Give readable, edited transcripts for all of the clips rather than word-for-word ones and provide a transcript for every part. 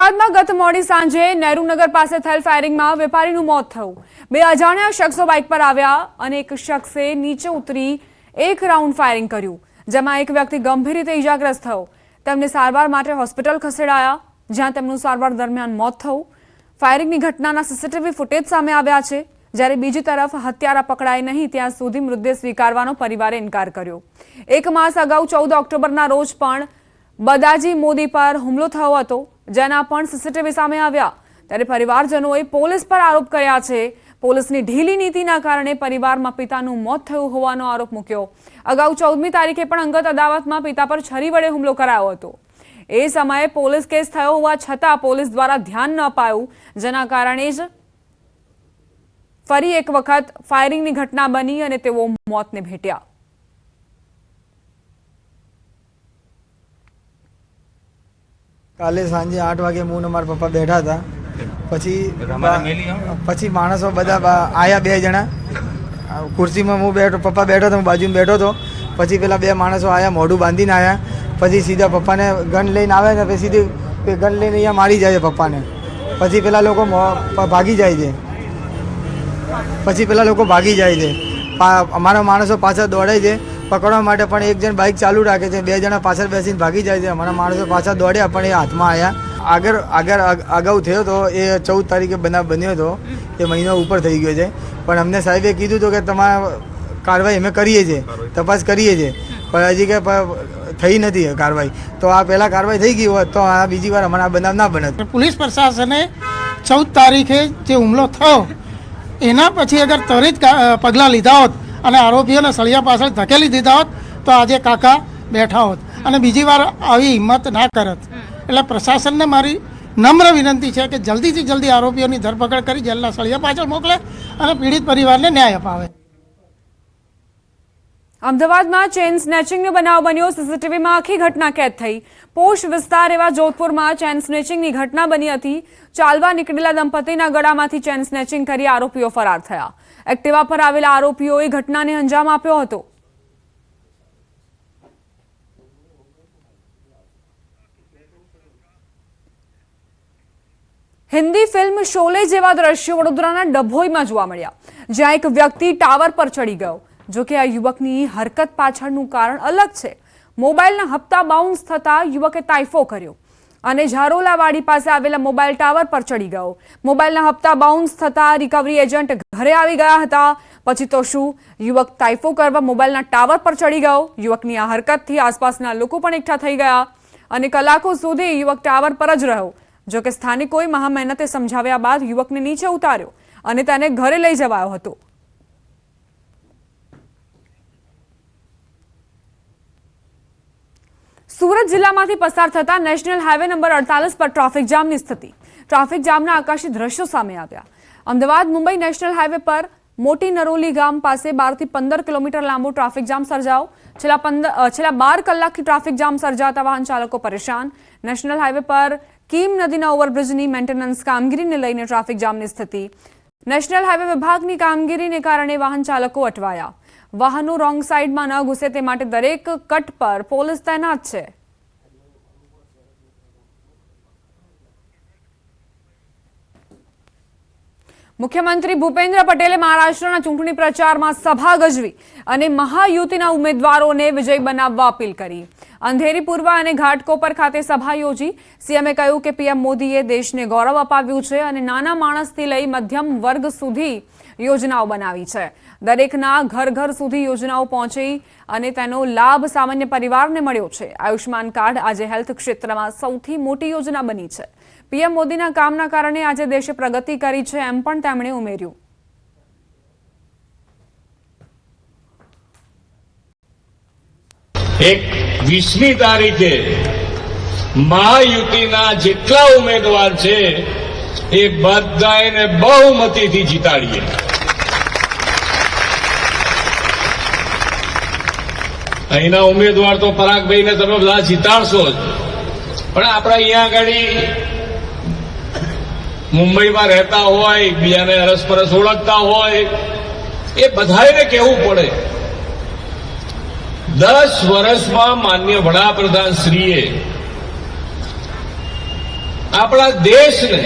અમદાવાદમાં ગત મોડી સાંજે નહેરુનગર પાસે થયેલ ફાયરિંગમાં વેપારીનું મોત થયું। બે અજાણ્યા શખ્સો બાઇક પર આવ્યા અને એક શખ્સે નીચે ઉતરી એક રાઉન્ડ ફાયરિંગ કર્યું, જેમાં એક વ્યક્તિ ગંભીર રીતે ઇજાગ્રસ્ત થયો। તેમને સારવાર માટે હોસ્પિટલ ખસેડાયા, જ્યાં તેમનું સારવાર દરમિયાન મોત થયું। ફાયરિંગની ઘટનાના સીસીટીવી ફૂટેજ સામે આવ્યા છે, જ્યારે બીજી તરફ હત્યારા પકડાય નહીં ત્યાં સુધી મૃતદેહ સ્વીકારવાનો પરિવારે ઇનકાર કર્યો। એક માસ અગાઉ 14 ઓક્ટોબરના રોજ પણ બદાજી મોદી પર હુમલો થયો હતો, જેના પણ સીસીટીવી સામે આવ્યા। ત્યારે પરિવારજનોએ પોલીસ પર આરોપ કર્યા છે। પોલીસની ઢીલી નીતિના કારણે પરિવારમાં પિતાનું મોત થયું હોવાનો આરોપ મૂક્યો। અગાઉ 14મી તારીખે પણ અંગત અદાવતમાં પિતા પર છરી વડે હુમલો કરાયો હતો। એ સમયે પોલીસ કેસ થયો હોવા છતાં પોલીસ દ્વારા ધ્યાન ન અપાયું, જેના કારણે જ ફરી એક વખત ફાયરિંગની ઘટના બની અને તેઓ મોતને ભેટ્યા। કાલે સાંજે 8 વાગે હું અને મારા પપ્પા બેઠા હતા। પછી માણસો બધા આયા, 2 જણા ખુરશીમાં હું બેઠો, પપ્પા બેઠો હતો, હું બાજુમાં બેઠો હતો। પછી પેલા 2 માણસો આયા, મોઢું બાંધીને આયા। પછી સીધા પપ્પાને ગન લઈને આવે ને, પછી સીધી ગન લઈને અહીંયા મારી જાય છે પપ્પાને। પછી પેલા લોકો ભાગી જાય છે। અમારા માણસો પાછળ દોડે છે પકડવા માટે, પણ એક જણ બાઇક ચાલુ રાખે છે, 2 જણા પાછળ બેસીને ભાગી જાય છે। અમારા માણસો પાછળ દોડ્યા પણ એ હાથમાં આવ્યા। અગાઉ થયો તો એ 14 તારીખે બનાવ બન્યો હતો, એ મહિનો ઉપર થઈ ગયો છે। પણ અમને સાહેબે કીધું હતું કે તમારા કાર્યવાહી અમે કરીએ છીએ, તપાસ કરીએ છીએ, પણ હજી કે થઈ નથી કાર્યવાહી। તો આ પહેલાં કાર્યવાહી થઈ ગઈ હોત તો આ બીજી વાર અમારા બનાવ ના બનત। પોલીસ પ્રશાસને 14 તારીખે જે હુમલો થયો એના પછી અગર ત્વરિત પગલાં લીધા હોત અને આરોપીઓને સળિયા પાછળ ધકેલી દીધા હોત તો આજે કાકા બેઠા હોત અને બીજી વાર આવી હિંમત ના કરત। એટલે પ્રશાસનને મારી નમ્ર વિનંતી છે કે જલ્દીથી જલ્દી આરોપીઓની ધરપકડ કરી જેલના સળિયા પાછળ મોકલે અને પીડિત પરિવારને ન્યાય અપાવે। અમદાવાદમાં ચેઇન સ્નેચિંગનો બનાવ બન્યો। સીસીટીવીમાં આખી ઘટના કેદ થઈ। પોશ વિસ્તાર એવા જોધપુરમાં ચેઇન સ્નેચિંગની ઘટના બની હતી। ચાલવા નીકળેલા દંપતીના ગળામાંથી ચેઇન સ્નેચિંગ કરી આરોપીઓ ફરાર થયા। એક્ટિવા પર આવેલા આરોપીઓએ ઘટનાને અંજામ આપ્યો હતો। હિન્દી ફિલ્મ શોલે જેવા દ્રશ્યો વડોદરાના ડભોઈમાં જોવા મળ્યા, જ્યાં એક વ્યક્તિ ટાવર પર ચડી ગયો। જો કે આ યુવકની હરકત પાછળનું કારણ અલગ છે। મોબાઈલના હપ્તા બાઉન્સ થતા યુવકે તાઇફો કર્યો અને ઝારોલાવાડી પાસે આવેલા મોબાઈલ ટાવર પર ચડી ગયો। મોબાઈલના હપ્તા બાઉન્સ થતા રિકવરી એજન્ટ ઘરે આવી ગયા હતા। પછી તો શું, યુવક તાઇફો કરવા મોબાઈલના ટાવર પર ચડી ગયો। યુવકની આ હરકતથી આસપાસના લોકો પણ એકઠા થઈ ગયા અને કલાકો સુધી યુવક ટાવર પર જ રહ્યો। જો કે સ્થાનિકોએ મહા મહેનતે સમજાવ્યા બાદ યુવકને નીચે ઉતાર્યો અને તેને ઘરે લઈ જવાયો હતો। સુરત જિલ્લામાંથી પસાર થતા નેશનલ હાઈવે નંબર 48 પર ટ્રાફિક જામની સ્થિતિ। ટ્રાફિક જામના આકાશી દ્રશ્યો સામે આવ્યા। અમદાવાદ મુંબઈ નેશનલ હાઈવે પર મોટી નરોલી ગામ પાસે 12 થી 15 કિલોમીટર લાંબો ટ્રાફિક જામ સર્જાયો। છેલ્લા 12 કલાકથી ટ્રાફિક જામ સર્જાતા વાહન ચાલકો પરેશાન। નેશનલ હાઈવે પર કીમ નદીના ઓવરબ્રિજની મેન્ટેનન્સ કામગીરીને લઈને ટ્રાફિક જામની સ્થિતિ। નેશનલ હાઈવે વિભાગની કામગીરીને કારણે વાહન ચાલકો અટવાયા। વાહનો રોંગ સાઈડમાં ન ઘૂસે તે માટે દરેક કટ પર પોલીસ તૈનાત છે। મુખ્યમંત્રી ભૂપેન્દ્ર પટેલે મહારાષ્ટ્રના ચૂંટણી પ્રચારમાં સભા ગજવી અને મહાયુતિના ઉમેદવારોને વિજય બનાવવા અપીલ કરી। અંધેરી પૂર્વ અને ઘાટકોપર ખાતે સભા યોજી સીએમએ કહ્યું કે પીએમ મોદીએ દેશને ગૌરવ અપાવ્યું છે અને નાના માણસથી લઈ મધ્યમ વર્ગ સુધી યોજનાઓ બનાવી છે। દરેકના ઘર ઘર સુધી યોજનાઓ પહોંચી અને તેનો લાભ સામાન્ય પરિવારને મળ્યો છે। આયુષ્માન કાર્ડ આજે હેલ્થ ક્ષેત્રમાં સૌથી મોટી યોજના બની છે। પીએમ મોદીના કામના કારણે આજે દેશે પ્રગતિ કરી છે, એમ પણ તેમણે ઉમેર્યું। એક 20મી તારીખે મહાયુતિના જેટલા ઉમેદવાર છે એ બધાને બહુમતીથી જીતાડીએ। અહીંના ઉમેદવાર તો પરાગભાઈને તમે બધા જીતાડશો જ, પણ આપણે અહીંયા આગળ મુંબઈમાં રહેતા હોય, એકબીજાને અરસપરસ ઓળખતા હોય, એ બધાને કહેવું પડે 10 વર્ષમાં માનનીય વડાપ્રધાન શ્રીએ આપણા દેશને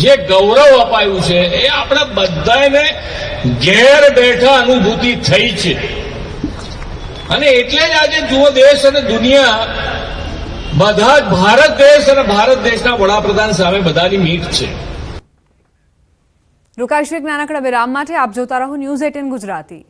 જે ગૌરવ અપાયું છે એ આપણા બધાને ઘેર બેઠા અનુભૂતિ થઈ છે. અને એટલે જ આજે જુઓ દેશ અને દુનિયા બધા જ ભારત દેશ અને ભારત દેશના વડાપ્રધાન સામે બધાની મીટ છે. રોકાઈશું એક નાનકડા વિરામ માટે. આપ જોતા રહો ન્યૂઝ 18 ગુજરાતી.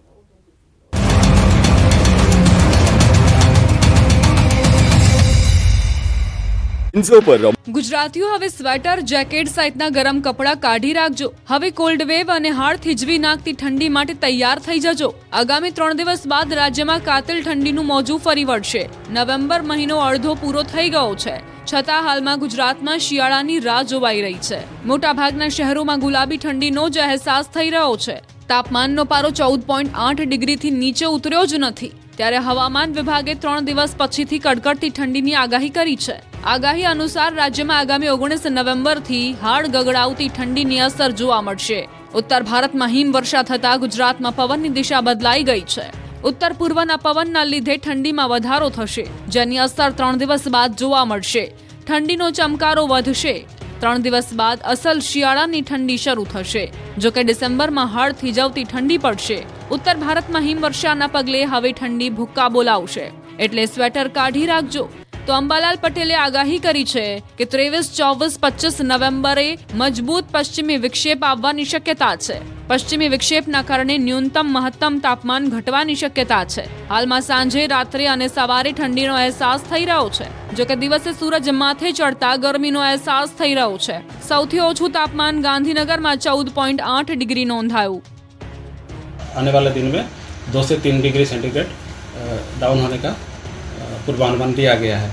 ગુજરાતીઓ હવે સ્વેટર, જેકેટ સહિતના ગરમ કપડાં કાઢી રાખજો. હવે કોલ્ડ વેવ અને હાડ થીજવી નાખતી ઠંડી માટે તૈયાર થઈ જજો. આગામી 3 દિવસ બાદ રાજ્યમાં કાતિલ ઠંડીનું મોજું ફરી વળશે. નવેમ્બર મહિનો અડધો પૂરો થઈ ગયો છે, છતાં હાલમાં ગુજરાતમાં શિયાળાની રાહ જોવાઈ રહી છે. મોટાભાગના શહેરોમાં ગુલાબી ઠંડીનો જ અહેસાસ થઈ રહ્યો છે. તાપમાનનો પારો 14.8 ડિગ્રીથી નીચે ઉતર્યો જ નથી. ત્યારે હવામાન વિભાગે 3 દિવસ પછીથી કડકડતી ઠંડીની આગાહી કરી છે. આગાહી અનુસાર રાજ્યમાં આગામી 19 નવેમ્બરથી હાડ ગગડાવતી ઠંડીની અસર જોવા મળશે. ઉત્તર ભારતમાં હિમવર્ષા થતા ગુજરાતમાં પવનની દિશા બદલાઈ ગઈ છે. ઉત્તર પૂર્વના પવનના લીધે ઠંડીમાં વધારો થશે, જેની અસર 3 દિવસ બાદ જોવા મળશે. ઠંડીનો ચમકારો વધશે. 3 દિવસ બાદ અસલ શિયાળાની ઠંડી શરૂ થશે. જો કે ડિસેમ્બરમાં હાડ થીજવતી ઠંડી પડશે. ઉત્તર ભારતમાં હિમવર્ષાના પગલે હવે ઠંડી ભૂક્કા બોલાવશે, એટલે સ્વેટર કાઢી રાખજો. તો અંબાલાલ પટેલે આગાહી કરી છે કે 23, 24, 25 નવેમ્બરે મજબૂત પશ્ચિમી વિક્ષેપ આવવાની શક્યતા છે. પશ્ચિમી વિક્ષેપના કારણે ન્યૂનતમ મહત્તમ તાપમાન ઘટવાની શક્યતા છે. હાલમાં સાંજે, રાત્રે અને સવારે ઠંડીનો અહેસાસ થઈ રહ્યો છે. જો કે દિવસે સૂરજ માથે ચડતા ગરમીનો અહેસાસ થઈ રહ્યો છે. સૌથી ઓછું તાપમાન ગાંધીનગરમાં 14.8 ડિગ્રી નોંધાયું. आने वाले दिन में 2 से 3 डिग्री सेंटीग्रेड डाउन होने का पूर्वानुमान दिया गया है.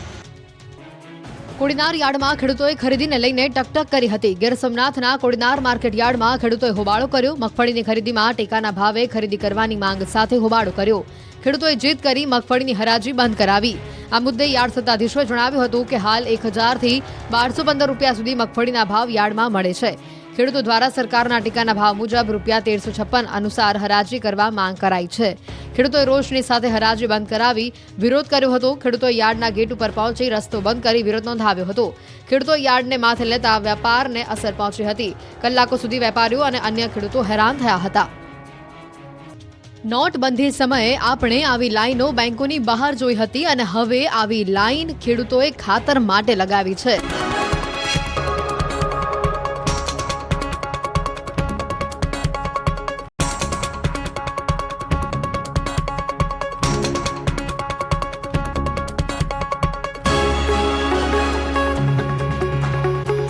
કોડીનાર યાર્ડમાં ખેડૂતોએ ખરીદીને લઈને ટકટક કરી હતી. ગીર સોમનાથના કોડીનાર માર્કેટ યાર્ડમાં ખેડૂતોએ હોબાળો કર્યો. મગફળીની ખરીદીમાં ટેકાના ભાવે ખરીદી કરવાની માંગ સાથે હોબાળો કર્યો. ખેડૂતોએ જીદ કરી મગફળીની હરાજી બંધ કરાવી. આ મુદ્દે યાર્ડ સત્તાધીશોએ જણાવ્યું હતું કે હાલ 1000 થી 1215 રૂપિયા સુધી મગફળીના ભાવ યાર્ડમાં મળે છે. ખેડૂતો દ્વારા સરકારના ટેકાના ભાવ મુજબ રૂપિયા 1356 અનુસાર હરાજી કરવા માંગ કરાઈ છે. ખેડૂતોએ રોષની સાથે હરાજી બંધ કરાવી વિરોધ કર્યો હતો. ખેડૂતોએ યાર્ડના ગેટ ઉપર પહોંચી રસ્તો બંધ કરી વિરોધ નોંધાવ્યો હતો. ખેડૂતોએ યાર્ડને માથે લેતા વેપારને અસર પહોંચી હતી. કલાકો સુધી વેપારીઓ અને અન્ય ખેડૂતો હેરાન થયા હતા. નોટબંધી સમયે આપણે આવી લાઈનો બેંકોની બહાર જોઈ હતી અને હવે આવી લાઈન ખેડૂતોએ ખાતર માટે લગાવી છે.